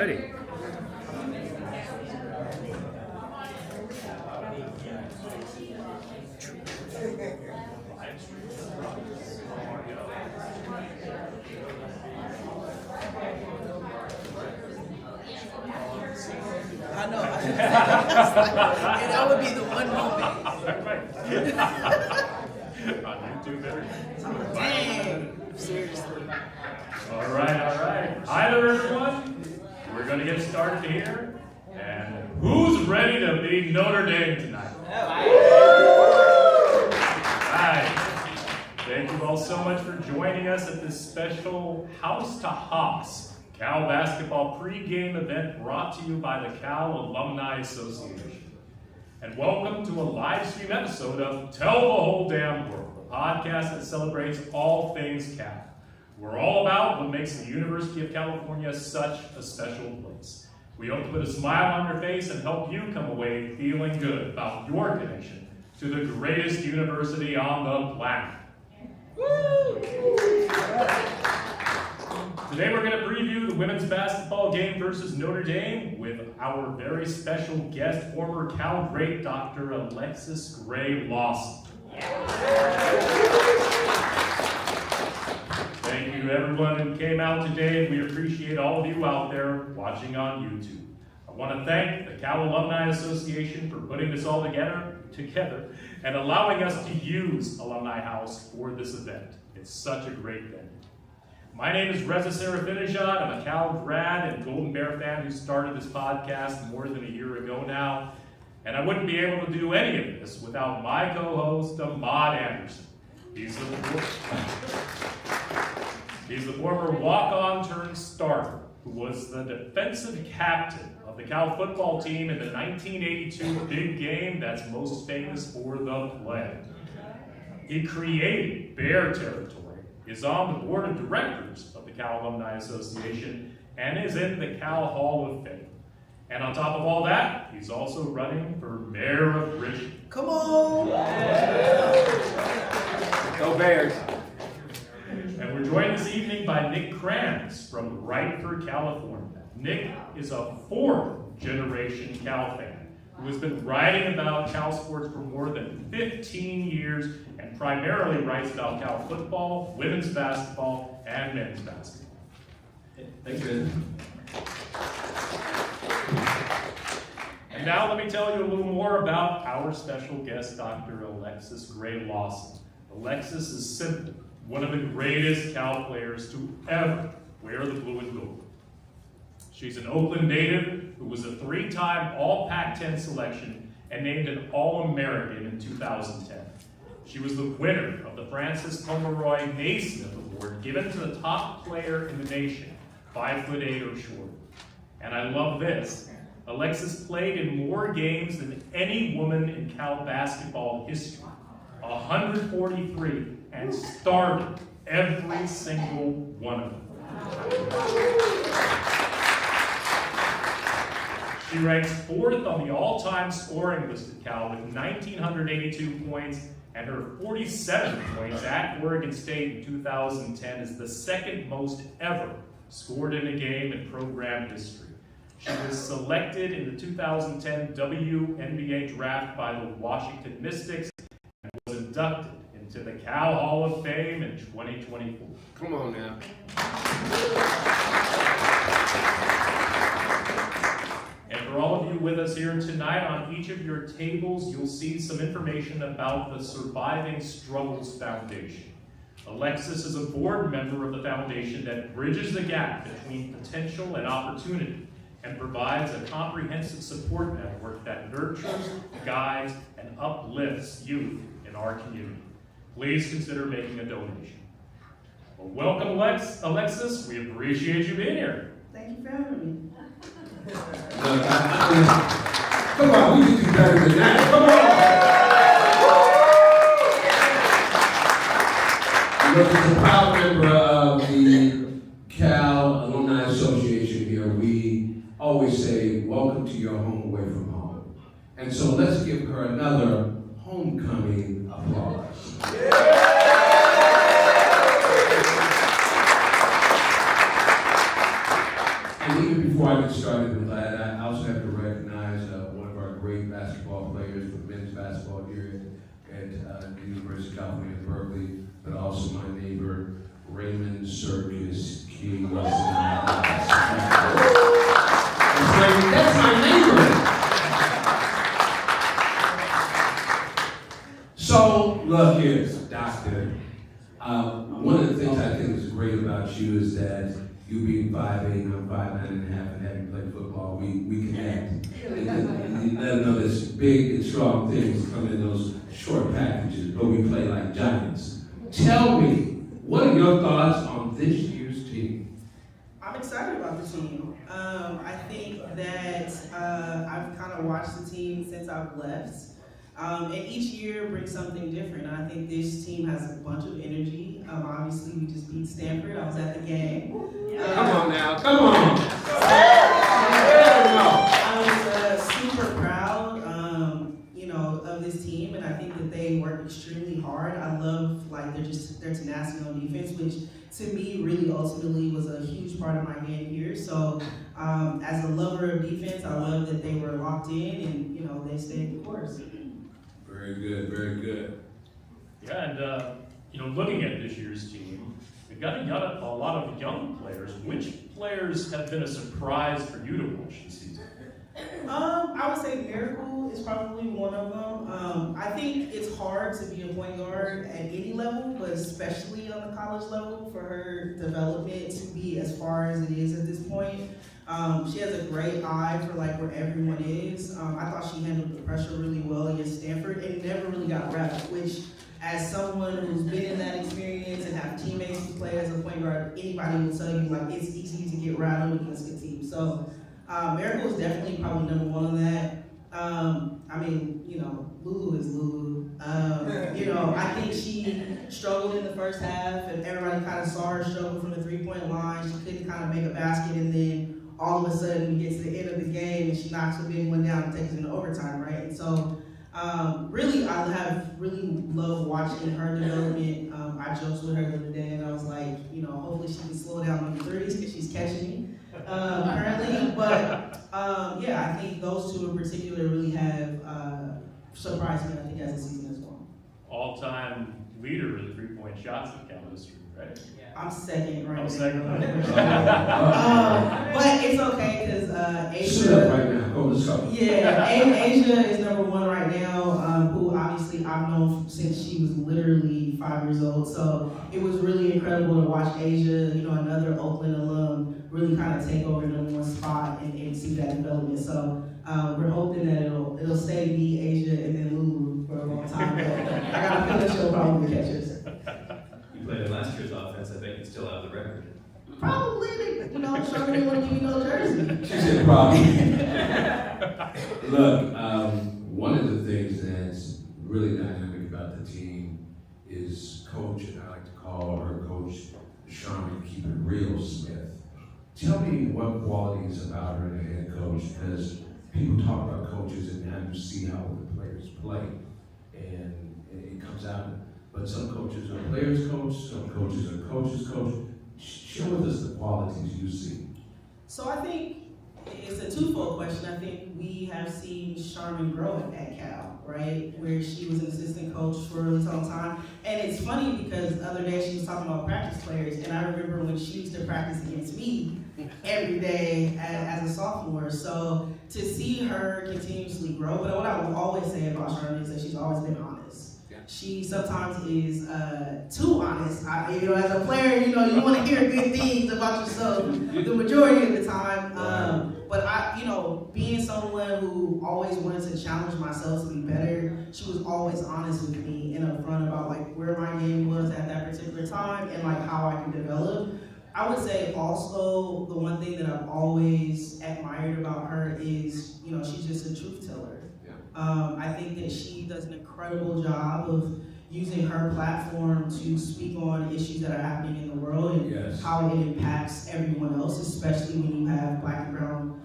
ready. I know. And that would be the one moment. On YouTube, better. Dang. Seriously. All right. Hi there, everyone. We're going to get started here. And who's ready to beat Notre Dame tonight? Hi. Thank you all so much for joining us at this special House to Haas Cal basketball pregame event brought to you by the Cal Alumni Association. And welcome to a live stream episode of Tell the Whole Damn World, a podcast that celebrates all things Cal. We're all about what makes the University of California such a special place. We hope to put a smile on your face and help you come away feeling good about your connection to the greatest university on the planet. Woo! Today we're going to preview the women's basketball game versus Notre Dame with our very special guest, former Cal great Dr. Alexis Gray-Lawson. Thank you to everyone who came out today. We appreciate all of you out there watching on YouTube. I want to thank the Cal Alumni Association for putting this all together and allowing us to use Alumni House for this event. It's such a great venue. My name is Reza. I'm a Cal grad and Golden Bear fan who started this podcast more than a year ago now. And I wouldn't be able to do any of this without my co-host, Ahmad Anderson. He's the former walk-on turned starter who was the defensive captain of the Cal football team in the 1982 big game that's most famous for the play. He created Bear Territory, is on the board of directors of the Cal Alumni Association, and is in the Cal Hall of Fame. And on top of all that, he's also running for mayor of Richmond. Come on! Go Bears! And we're joined this evening by Nick Kranz from Wrightford, California. Nick is a fourth-generation Cal fan who has been writing about Cal sports for more than 15 years and primarily writes about Cal football, women's basketball, and men's basketball. Thanks, Ben. And now let me tell you a little more about our special guest, Dr. Alexis Gray-Lawson. Alexis is simply one of the greatest Cal players to ever wear the blue and gold. She's an Oakland native who was a three-time All-Pac-10 selection and named an All-American in 2010. She was the winner of the Francis Pomeroy Naismith Award given to the top player in the nation, 5'8" or shorter. And I love this. Alexis played in more games than any woman in Cal basketball history, 143, and started every single one of them. She ranks fourth on the all-time scoring list at Cal with 1,982 points, and her 47 points at Oregon State in 2010 is the second most ever scored in a game in program history. She was selected in the 2010 WNBA draft by the Washington Mystics and was inducted into the Cal Hall of Fame in 2024. Come on now. And for all of you with us here tonight, on each of your tables, you'll see some information about the Surviving Struggles Foundation. Alexis is a board member of the foundation that bridges the gap between potential and opportunity and provides a comprehensive support network that nurtures, guides, and uplifts youth in our community. Please consider making a donation. Well, welcome, Alexis. We appreciate you being here. Thank you for having me. Come on, we can do better than that. Come on! Look, as a proud member of the Cal Alumni Association here, we always say, welcome to your home away from home. And so let's give her another homecoming applause. And even before I get started with that, I also have to recognize one of our great basketball players for men's basketball here at the University of California, Berkeley, but also my neighbor, Raymond Circus King. That's my neighbor. So, look here, Doctor. One of the things I think is great about you is that you being 5'8", I'm 5'9" and a half, and having played football, we connect. And you let know this big and strong things come in those short packages, but we play like giants. Tell me, what are your thoughts on this year's team? I'm excited about the team. I think that I've kind of watched the team since I've left. And each year brings something different. And I think this team has a bunch of energy. Obviously, we just beat Stanford. I was at the game. Come on now, come on. I was super proud, of this team, and I think that they work extremely hard. I love their tenacity on defense, which to me really ultimately was a huge part of my game here. So as a lover of defense, I love that they were locked in and they stayed the course. Very good, very good. Yeah, and looking at this year's team, we've got a lot of young players. Which players have been a surprise for you to watch this season? I would say Miracle is probably one of them. I think it's hard to be a point guard at any level, but especially on the college level, for her development to be as far as it is at this point. She has a great eye for where everyone is. I thought she handled the pressure really well against Stanford and never really got rattled, which as someone who's been in that experience and have teammates who play as a point guard, anybody will tell you it's easy to get rattled against a team. So Miracle is definitely probably number one on that. Lulu is Lulu. I think she struggled in the first half, and everybody kind of saw her struggle from the three-point line. She couldn't kind of make a basket, and then all of a sudden we get to the end of the game, and she knocks the big one down and takes it into overtime, right? And so, really loved watching her development. I joked with her the other day, and I was like, hopefully she can slow down on the threes because she's catching me currently. But I think those two in particular really have surprised me, I think, as the season has gone. All-time leader in three-point shots at Cal history, right? I'm second right now. Second. But it's okay because Asia. Sit up right now. Go, let's go. Yeah, Asia is number one right now, who obviously I've known since she was literally 5 years old. So it was really incredible to watch Asia, another Oakland alum, really kind of take over the number one spot and see that development. So we're hoping that it'll stay me, Asia, and then Lulu for a long time. But I got a feeling she'll probably catch us. You played in last year's offense. I bet you still have the record. Probably, Sharma didn't want to give me no jersey. She said probably. Look, one of the things that's really dynamic about the team is Coach, and I like to call her Coach Sharma Keep It Real Smith. Tell me what qualities about her as a head coach, because people talk about coaches and now you see how the players play, and it comes out. But some coaches are players coach, some coaches are coaches coach. Share with us the qualities you see. So I think it's a twofold question. I think we have seen Sharman grow at Cal, right? Where she was an assistant coach for a really long time. And it's funny because the other day she was talking about practice players, and I remember when she used to practice against me every day as a sophomore. So to see her continuously grow, but what I will always say about Sharman is that she's always been honest. She sometimes is too honest. As a player, you want to hear good things about yourself the majority of the time. But being someone who always wanted to challenge myself to be better, she was always honest with me and upfront about where my game was at that particular time and how I could develop. I would say also the one thing that I've always admired about her is, she's just a truth teller. I think that she does an incredible job of using her platform to speak on issues that are happening in the world and how it impacts everyone else, especially when you have Black and brown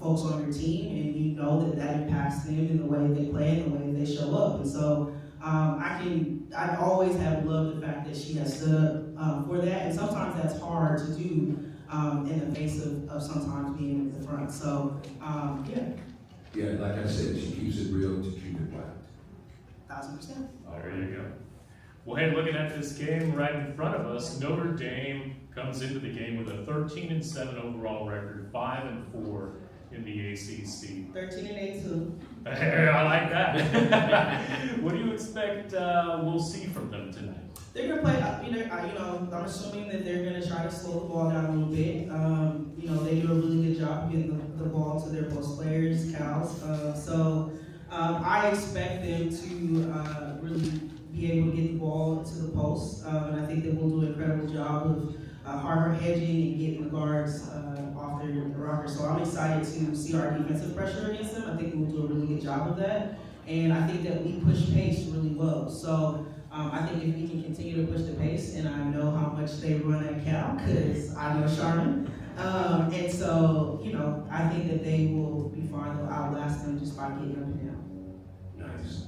folks on your team and you know that impacts them in the way they play and the way they show up. And so I always have loved the fact that she has stood up for that, and sometimes that's hard to do in the face of sometimes being in the front. So, yeah. Yeah, like I said, she keeps it real to keep it black. 1,000%. There you go. Well, hey, looking at this game right in front of us, Notre Dame comes into the game with a 13-7 overall record, 5-4 in the ACC. 13-8 too. I like that. What do you expect we'll see from them tonight? They're gonna play. I'm assuming that they're gonna try to slow the ball down a little bit. They do a really good job of getting the ball to their post players, Cals. I expect them to really be able to get the ball to the post, and I think that we'll do an incredible job of hard hedging and getting the guards off their rockers. So I'm excited to see our defensive pressure against them. I think we'll do a really good job of that, and I think that we push pace really well. So I think if we can continue to push the pace, and I know how much they run at Cal because I know Charmin, I think that they will be fine. They'll outlast them just by getting up and down. Nice.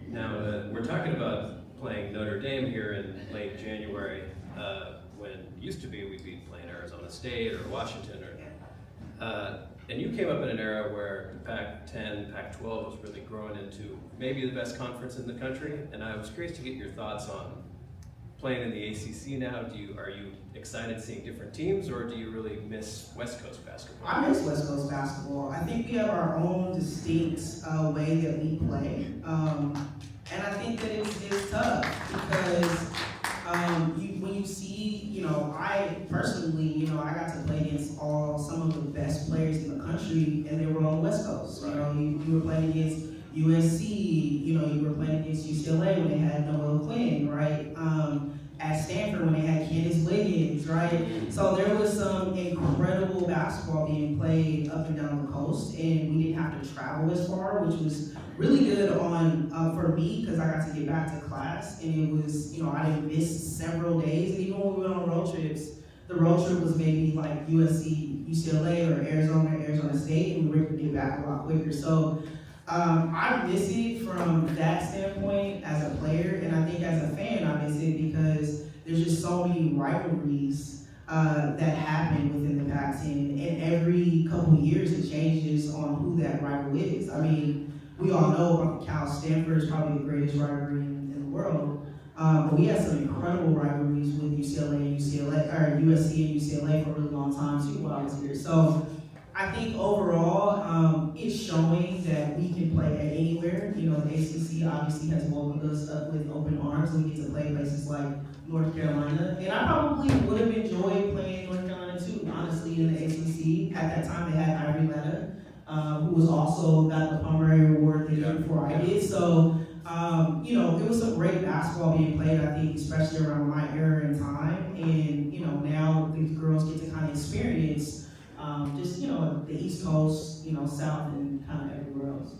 Now, we're talking about playing Notre Dame here in late January, when it used to be we'd be playing Arizona State or Washington, and you came up in an era where Pac-10, Pac-12 was really growing into maybe the best conference in the country, and I was curious to get your thoughts on playing in the ACC now. Are you excited seeing different teams, or do you really miss West Coast basketball? I miss West Coast basketball. I think we have our own distinct way that we play, and I think that it's tough because when you see, I personally, I got to play against some of the best players in the country, and they were on the West Coast. Right. You were playing against USC, you were playing against UCLA when they had Noel Quinn, right? At Stanford when they had Candace Wiggins, right? So there was some incredible basketball being played up and down the coast, and we didn't have to travel as far, which was really good for me because I got to get back to class, and it was, I didn't miss several days. And even when we went on road trips, the road trip was maybe like USC, UCLA, or Arizona State, and we were able to get back a lot quicker. So I miss it from that standpoint as a player, and I think as a fan, I miss it because there's just so many rivalries that happen within the Pac-10, and every couple of years it changes on who that rival is. I mean, we all know about Cal-Stanford is probably the greatest rivalry in the world, but we had some incredible rivalries with USC and UCLA for a really long time too while I was here. So I think overall, it's showing that we can play at anywhere. The ACC obviously has welcomed us up with open arms, and we get to play places like North Carolina. And I probably would have enjoyed playing North Carolina too, honestly, in the ACC. At that time, they had Ivory Letta, who was also got the Pomeroy Award the year before I did. So, it was some great basketball being played, I think, especially around my era and time. And, now these girls get to kind of experience the East Coast, South, and kind of everywhere else.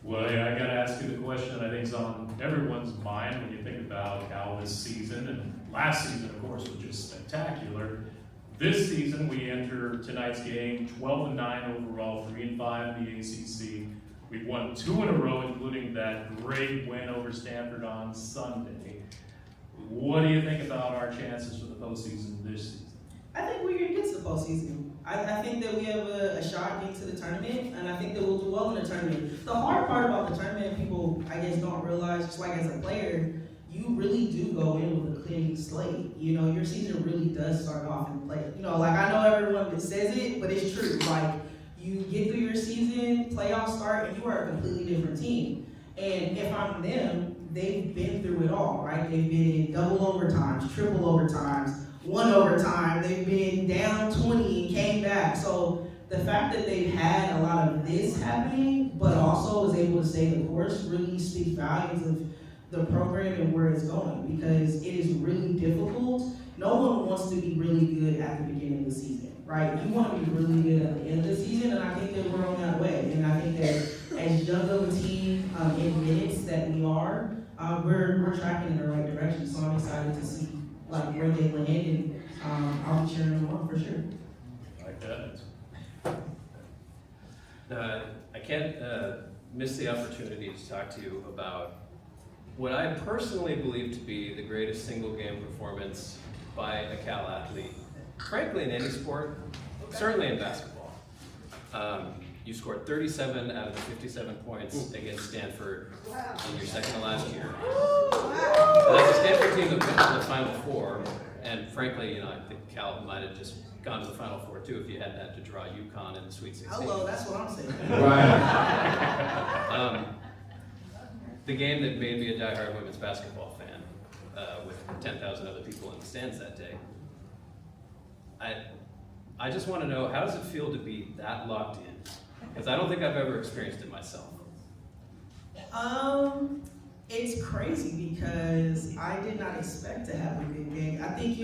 Well, yeah, I gotta ask you the question that I think is on everyone's mind when you think about Cal this season, and last season, of course, was just spectacular. This season, we enter tonight's game 12-9 overall, 3-5 in the ACC. We've won 2 in a row, including that great win over Stanford on Sunday. What do you think about our chances for the postseason this season? I think we're going to get to the postseason. I think that we have a shot getting to the tournament, and I think that we'll do well in the tournament. The hard part about the tournament, people, I guess, don't realize, just like as a player, you really do go in with a clean slate. Your season really does start off and play. I know everyone that says it, but it's true. You get through your season, playoffs start, and you are a completely different team. And if I'm them, they've been through it all, right? They've been in double overtimes, triple overtimes, 1 overtime. They've been down 20 and came back. So the fact that they've had a lot of this happening, but also was able to stay the course, really speaks volumes of the program and where it's going, because it is really difficult. No one wants to be really good at the beginning of the season, right? You want to be really good at the end of the season, and I think that we're on that way. And I think that as young of a team in minutes that we are, we're tracking in the right direction. So I'm excited to see where they land, and I'll be cheering them on for sure. Like that. I can't miss the opportunity to talk to you about what I personally believe to be the greatest single game performance by a Cal athlete, frankly in any sport, certainly in basketball. You scored 37 out of the 57 points against Stanford in your second to last year. That's a Stanford team that went to the Final Four, and frankly, I think Cal might have just gone to the Final Four too if you hadn't had to draw UConn in the Sweet 16. Hello, that's what I'm saying. Right. The game that made me a diehard women's basketball fan, with 10,000 other people in the stands that day. I just want to know, how does it feel to be that locked in? Because I don't think I've ever experienced it myself. It's crazy because I did not expect to have a good game. I think,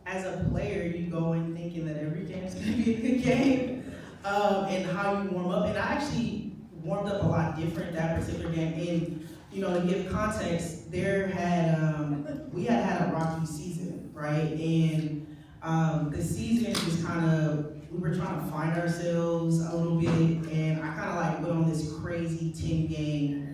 as a player, you go in thinking that every game is going to be a good game, and how you warm up. And I actually warmed up a lot different that particular game. And, to give context, we had a rocky season, right? And the season was we were trying to find ourselves a little bit, and I kind of went on this crazy 10-game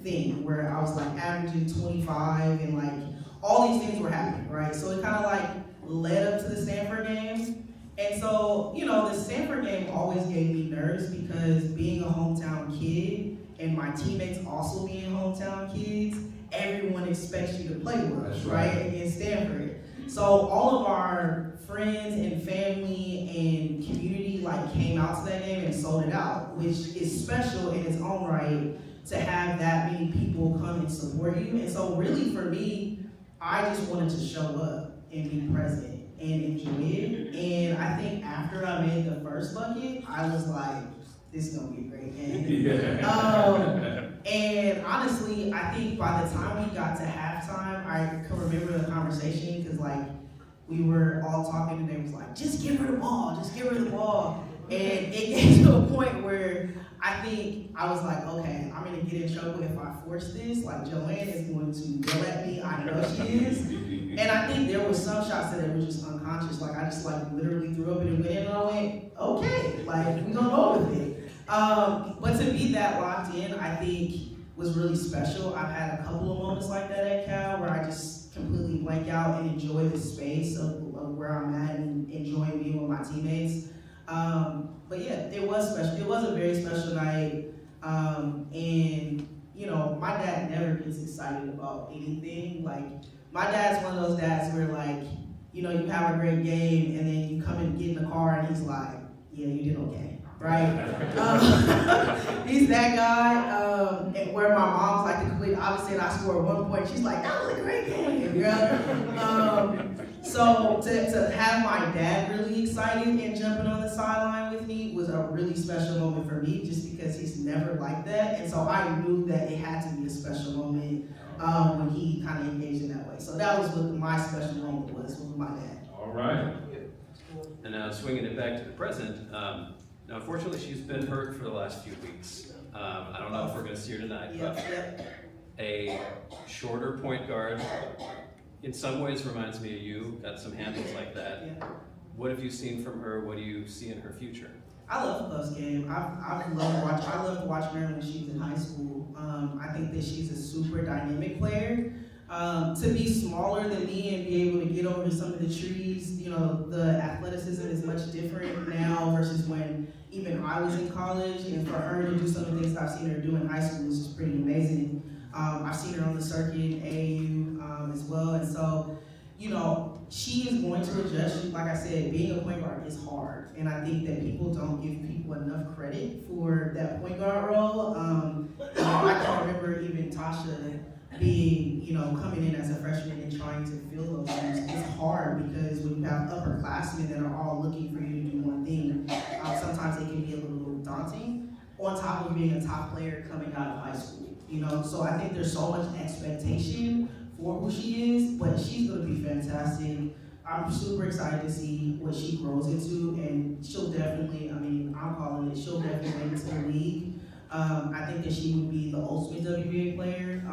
thing where I was averaging 25 and all these things were happening, right? So it kind of led up to the Stanford game. And so, the Stanford game always gave me nerves because being a hometown kid and my teammates also being hometown kids, everyone expects you to play well, right? Against Stanford. So all of our friends and family and community came out to that game and sold it out, which is special in its own right to have that many people come and support you. And so really for me, I just wanted to show up and be present and enjoy it. And I think after I made the first bucket, I was like, this is gonna be a great game. And honestly, I think by the time we got to halftime, I can remember the conversation because we were all talking and they was just give her the ball, just give her the ball. And it came to a point where I think I was okay, I'm gonna get in trouble if I force this. Joanne is going to yell at me, I know she is. And I think there was some shots that were just unconscious. I just literally threw up and it went in and I went, okay, we gonna go with it. But to be that locked in, I think was really special. I've had a couple of moments like that at Cal where I just completely blank out and enjoy the space of where I'm at and enjoying being with my teammates. But yeah, it was special. It was a very special night. And my dad never gets excited about anything. My dad's one of those dads where you have a great game and then you come and get in the car and he's like, yeah, you did okay, right? He's that guy. And where my mom's the complete opposite. I scored 1 point. She's like, that was a great game, girl. So to have my dad really excited and jumping on the sideline with me was a really special moment for me just because he's never like that. And so I knew that it had to be a special moment when he kind of engaged in that way. So that was what my special moment was with my dad. All right. And now swinging it back to the present, now unfortunately she's been hurt for the last few weeks. I don't know if we're going to see her tonight, but a shorter point guard in some ways reminds me of you, got some handles like that. Yeah. What have you seen from her? What do you see in her future? I love the post game. I love to watch her when she was in high school. I think that she's a super dynamic player. To be smaller than me and be able to get over some of the trees, the athleticism is much different now versus when even I was in college. And for her to do some of the things I've seen her do in high school is just pretty amazing. I've seen her on the circuit in AAU as well. And so, she is going to adjust. Like I said, being a point guard is hard. And I think that people don't give people enough credit for that point guard role. I can remember even Tasha being, coming in as a freshman and trying to fill those shoes. It's hard because when you have upperclassmen that are all looking for you to do one thing, sometimes it can be a little daunting, on top of being a top player coming out of high school. So I think there's so much expectation for who she is, but she's going to be fantastic. I'm super excited to see what she grows into, and she'll definitely, I'm calling it, she'll definitely make it to the league. I think that she would be the ultimate WNBA player.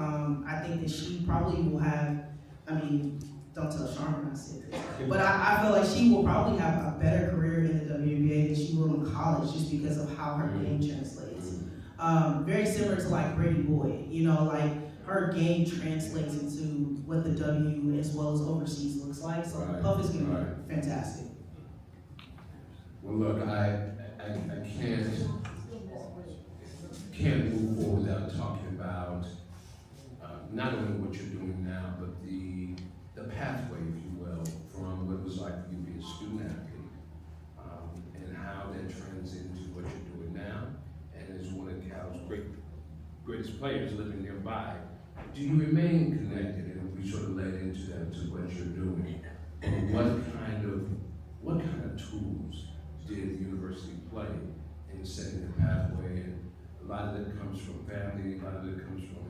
I think that she probably will have, don't tell Sharma I said this, but I feel like she will probably have a better career in the WNBA than she will in college just because of how her game translates. Very similar to Brady Boyd, her game translates into what the W as well as overseas looks like. So Puff is gonna be fantastic. Well, look, I can't move forward without talking about not only what you're doing now, but the pathway, if you will, from what it was like for you to be a student athlete, and how that trends into what you're doing now, and as one of Cal's greatest players living nearby. Do you remain connected? And we sort of led into that, to what you're doing. And what kind of tools did the university play in setting the pathway? And a lot of it comes from family, a lot of it comes from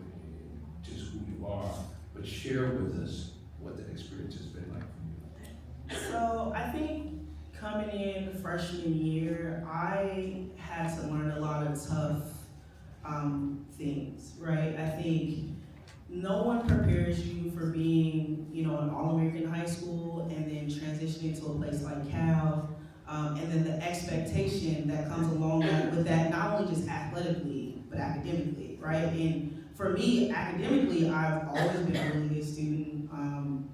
just who you are. But share with us what that experience has been like for you. So I think coming in freshman year, I had to learn a lot of tough things, right? I think no one prepares you for being, an All-American high school and then transitioning to a place like Cal, and then the expectation that comes along with that, not only just athletically, but academically, right? And for me, academically, I've always been a really good student.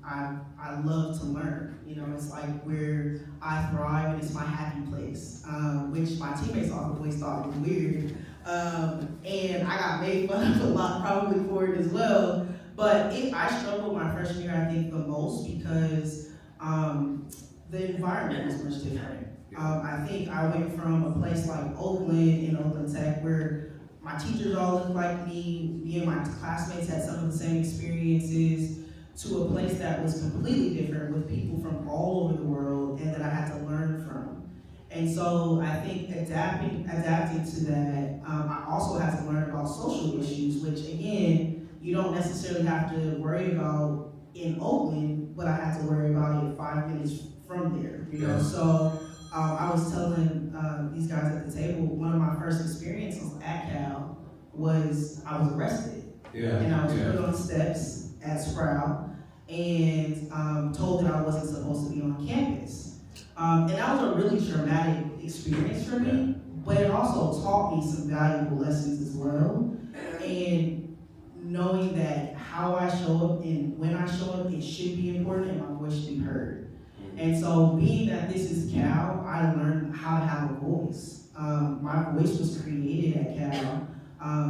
I love to learn. It's like where I thrive, and it's my happy place, which my teammates always thought was weird. And I got made fun of a lot probably for it as well. But I struggled my freshman year, I think, the most because the environment was much different. I think I went from a place like Oakland in Oakland Tech where my teachers all looked like me and my classmates had some of the same experiences, to a place that was completely different with people from all over the world and that I had to learn from. And so I think adapting to that, I also had to learn about social issues, which again, you don't necessarily have to worry about in Oakland, but I had to worry about it 5 minutes from there, So I was telling these guys at the table, one of my first experiences at Cal was I was arrested. And I was put on steps at Sprout and told that I wasn't supposed to be on campus. And that was a really traumatic experience for me, but it also taught me some valuable lessons as well. And knowing that how I show up and when I show up, it should be important and my voice should be heard. And so being that this is Cal, I learned how to have a voice. My voice was created at Cal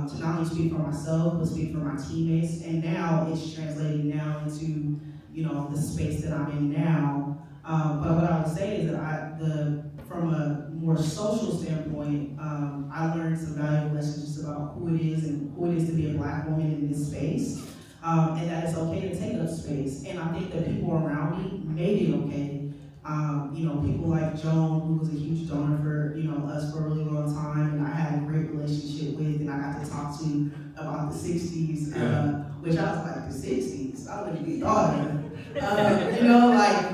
to not only speak for myself, but speak for my teammates. And now it's translating now into, the space that I'm in now. But what I would say is that from a more social standpoint, I learned some valuable lessons just about who it is and who it is to be a Black woman in this space. And that it's okay to take up space. And I think that people around me made it okay. People like Joan, who was a huge donor for, us for a really long time, and I had a great relationship with, and I got to talk to about the 60s, which I was like, the 60s? I wouldn't be thought of.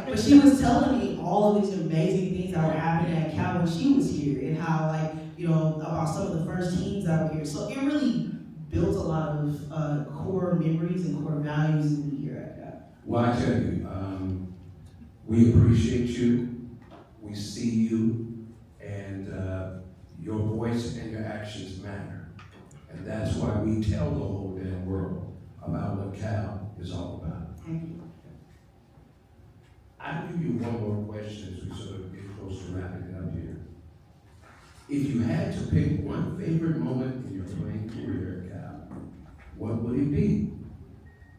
But she was telling me all of these amazing things that were happening at Cal when she was here, and how, about some of the first teams that were here. So it really built a lot of core memories and core values in me here at Cal. Well, I tell you, we appreciate you, we see you, and your voice and your actions matter. And that's why we tell the whole damn world about what Cal is all about. Thank you. I'll give you one more question as we sort of get close to wrapping it up here. If you had to pick one favorite moment in your playing career at Cal, what would it be?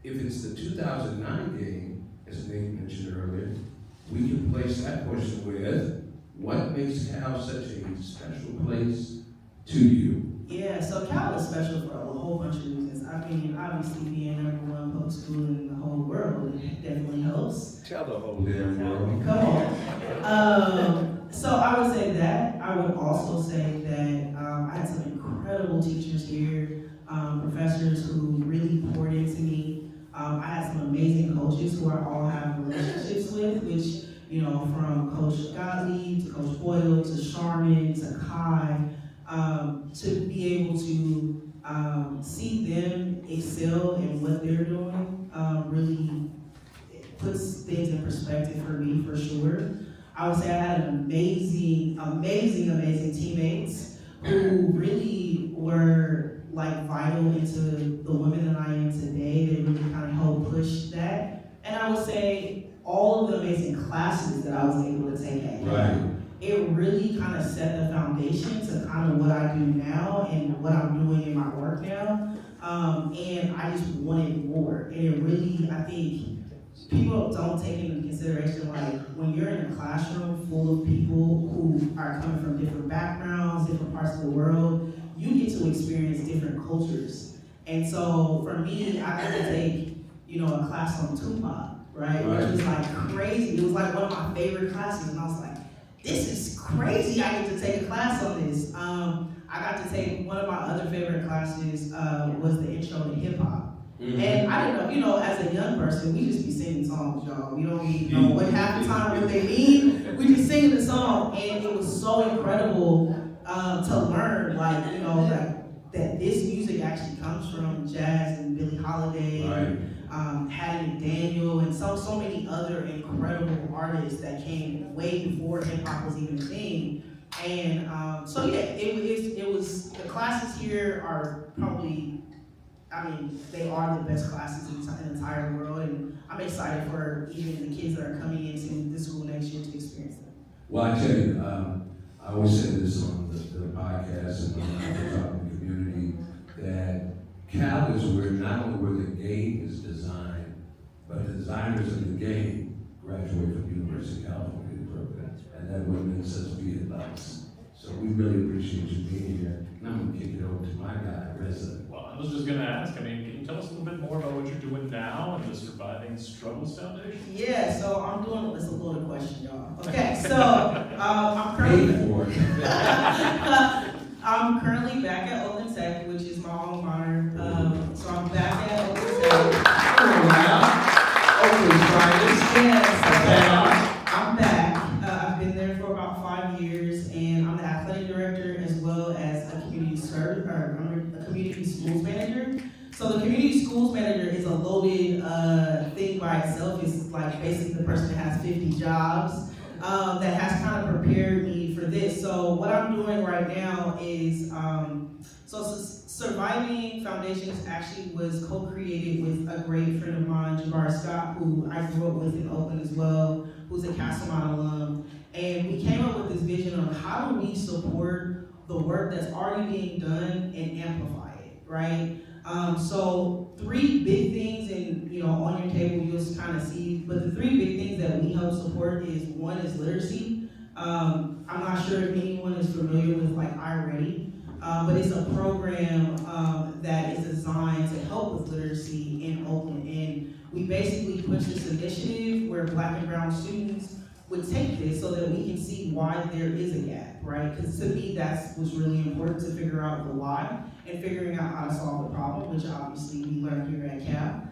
If it's the 2009 game, as Nick mentioned earlier, we can place that question with, what makes Cal such a special place to you? Yeah, so Cal is special for a whole bunch of reasons. I mean, obviously being #1 public school in the whole world, it definitely helps. Tell the whole damn world. Come on. So I would say that. I would also say that I had some incredible teachers here, professors who really poured into me. I had some amazing coaches who I all have relationships with, which, from Coach Gottlieb to Coach Boyle to Charmin to Kai, to be able to see them excel in what they're doing really puts things in perspective for me, for sure. I would say I had an amazing teammates who really were like vital into the women that I am today. They really kind of helped push that. And I would say all of the amazing classes that I was able to take at Yale, it really kind of set the foundation to kind of what I do now and what I'm doing in my work now. And I just wanted more. And it really, I think, people don't take into consideration, like, when you're in a classroom full of people who are coming from different backgrounds, different parts of the world, you get to experience different cultures. And so for me, I got to take, a class on Tupac, right? Which was like crazy. It was like one of my favorite classes, and I was like, this is crazy. I get to take a class on this. I got to take one of my other favorite classes was the intro to hip hop. Mm-hmm. And I didn't know, as a young person, we just be singing songs, y'all. We don't even know what half the time what they mean. We just singing the song, and it was so incredible to learn, like, that this music actually comes from jazz and Billie Holiday, Hattie Daniel, and so many other incredible artists that came way before hip hop was even a thing. And it was the classes here are probably, they are the best classes in the entire world, and I'm excited for even the kids that are coming into this school next year to experience them. Well, I tell you, I always say this on the podcast and when I talk in the community, that Cal is not only where the game is designed, but the designers of the game graduate from the University of California program, and that women says be advice. So we really appreciate you being here, and I'm going to kick it over to my guy, Reza. Well, I was just going to ask, can you tell us a little bit more about what you're doing now and the Surviving Struggles Foundation? Yeah, so I'm doing, it's a loaded question, y'all. Okay, so I'm currently back at Oakland Tech, which is my alma mater. So I'm back at Oakland Tech. Oh, wow. Oakland Fridays. Yes, I'm back. I've been there for about 5 years, and I'm the athletic director as well as a community schools manager. So the community schools manager is a loaded thing by itself. It's like basically the person that has 50 jobs that has kind of prepared me for this. So what I'm doing right now is, Surviving Foundations actually was co-created with a great friend of mine, Jabbar Scott, who I grew up with in Oakland as well, who's a Castlemont alum. And we came up with this vision of how do we support the work that's already being done and amplify it, right? So 3 big things, and on your table you'll just kind of see, but the 3 big things that we help support is, one is literacy. I'm not sure if anyone is familiar with like iReady, but it's a program that is designed to help with literacy in Oakland. And we basically push this initiative where Black and brown students would take this so that we can see why there is a gap, right? Because to me, that's what's really important, to figure out the why and figuring out how to solve the problem, which obviously we learned here at Cal.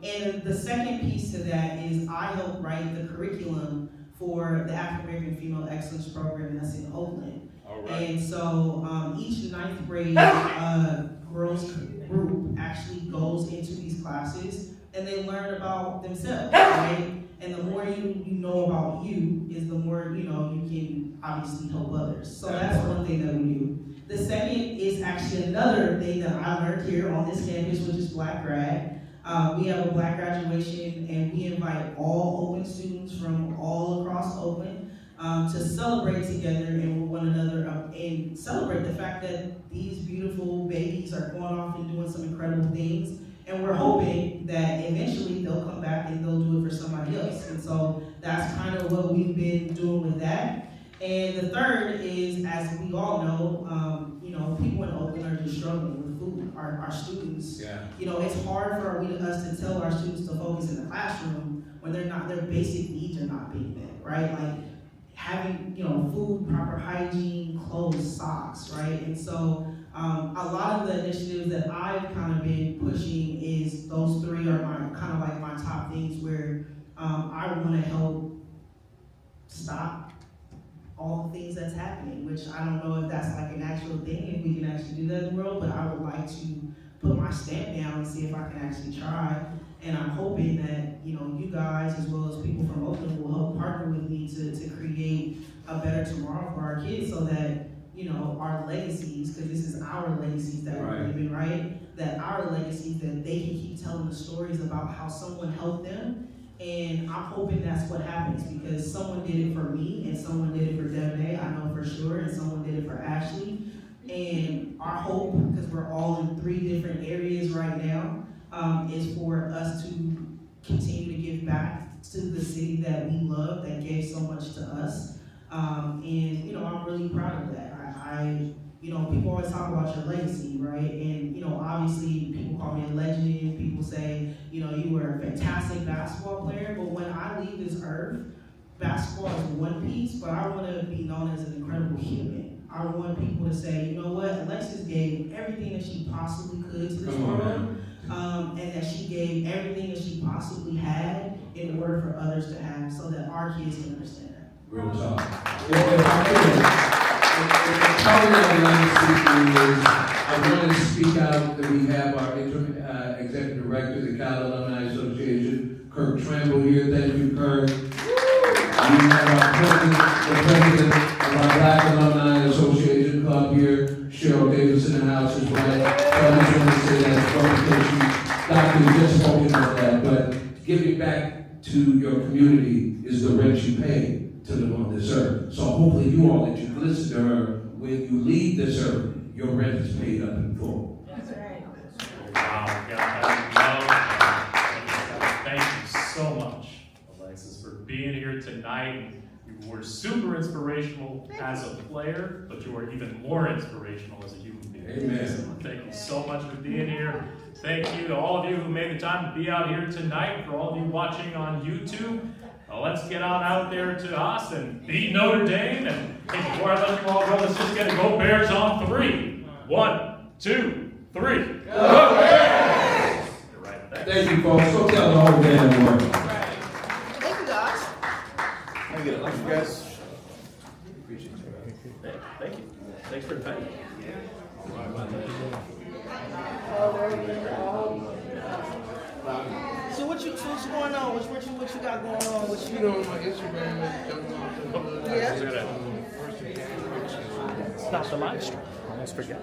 And the second piece to that is I help write the curriculum for the African American Female Excellence Program that's in Oakland. Right. And so each 9th grade girls group actually goes into these classes and they learn about themselves, right? And the more you know about you is the more you can obviously help others. So that's one thing that we do. The second is actually another thing that I learned here on this campus, which is Black Grad. We have a Black graduation, and we invite all Oakland students from all across Oakland to celebrate together and with one another and celebrate the fact that these beautiful babies are going off and doing some incredible things. And we're hoping that eventually they'll come back and they'll do it for somebody else. And so that's kind of what we've been doing with that. And the third is, as we all know, people in Oakland are just struggling with food. Our students, it's hard for us to tell our students to focus in the classroom when their basic needs are not being met, right? Like having, food, proper hygiene, clothes, socks, right? And so a lot of the initiatives that I've kind of been pushing is those 3 are my top things where I want to help stop all the things that's happening, which I don't know if that's like an actual thing, if we can actually do that in the world, but I would like to put my stamp down and see if I can actually try. And I'm hoping that, you guys, as well as people from Oakland, will help partner with me to create a better tomorrow for our kids so that, our legacies, because this is our legacies that we're living, right? That our legacies, that they can keep telling the stories about how someone helped them. And I'm hoping that's what happens, because someone did it for me, and someone did it for Devonay, I know for sure, and someone did it for Ashley. And our hope, because we're all in 3 different areas right now, is for us to continue to give back to the city that we love, that gave so much to us. And I'm really proud of that. People always talk about your legacy, right? And obviously people call me a legend. People say, you were a fantastic basketball player. But when I leave this earth, basketball is one piece, but I want to be known as an incredible human. I want people to say, you know what, Alexis gave everything that she possibly could to this world, and that she gave everything that she possibly had in order for others to have, so that our kids can understand that. Real talk. I want to speak out that we have our interim executive director, the Cal Alumni Association, Kirk Tramble here. Thank you, Kirk. We have the president of our Black Alumni Association Club here, Cheryl Davis in the house as well. So I just want to say that Dr. just spoken about that, but giving back to your community is the rent you pay to live on this earth. So hopefully you all, that you listen to her, when you leave this earth, your rent is paid up in full. That's right. Wow, thank you so much, Alexis, for being here tonight. You were super inspirational as a player, but you are even more inspirational as a human being. Amen. So thank you so much for being here. Thank you to all of you who made the time to be out here tonight. For all of you watching on YouTube, let's get on out there to Haas and beat Notre Dame. And hey, before I let you all go, let's just get a Go Bears on 3. 1, 2, 3. Go Bears! You're right there. Thank you, folks. Go tell the whole damn world. Thank you, guys. Thank you guys. Appreciate you. Thank you. Thanks for inviting me. So what's going on? What you got going on? What You know, my Instagram is Yeah. Stop the live stream. Almost forgot.